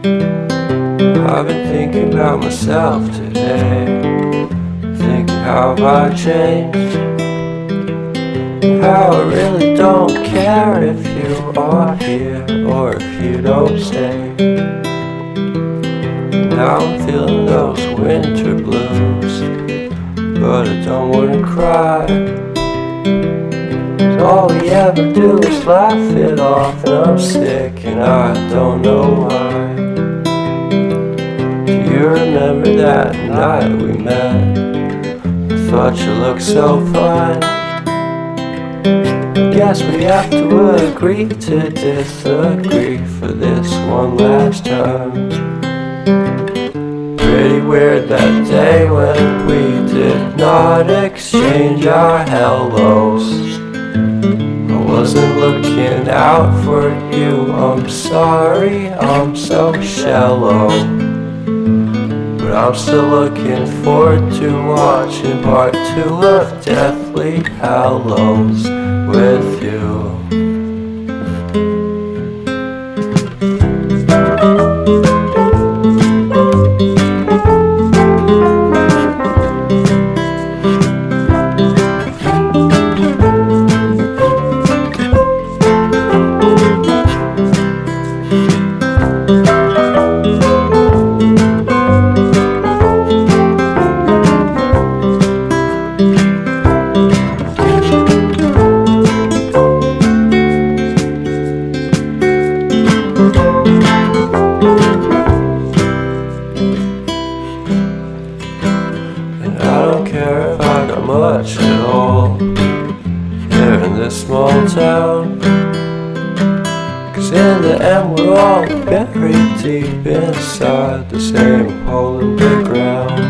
I've been thinking about myself today, thinking how have I changed, how I really don't care if you are here or if you don't stay. Now I'm feeling those winter blues, but I don't wanna cry. All we ever do is laugh it off, and I'm sick and I don't know why. Do you remember that night we met? I thought you looked so fine. I guess we have to agree to disagree for this one last time. Pretty weird that day when we did not exchange our hellos. I wasn't looking out for you, I'm sorry, I'm so shallow. But I'm still looking forward to watching part 2 of Deathly Hallows with you. Much at all here in this small town, 'cause in the end we're all buried deep inside the same hole in the ground.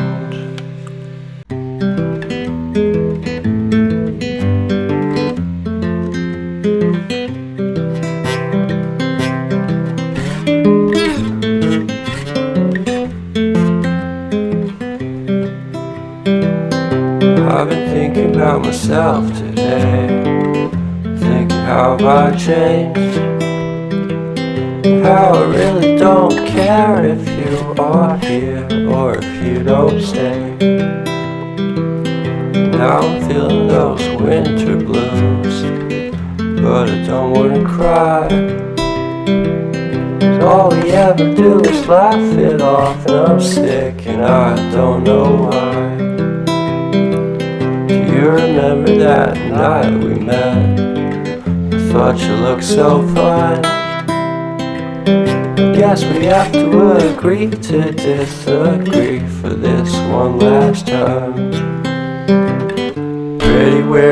I've been thinking about myself today, thinking how have I changed, how I really don't care if you are here or if you don't stay. Now I'm feeling those winter blues, but I don't wanna cry. 'Cause all we ever do is laugh it off, and I'm sick and I don't know why. You remember that night we met? I thought you looked so fine. I guess we have to agree to disagree for this one last time. Pretty weird.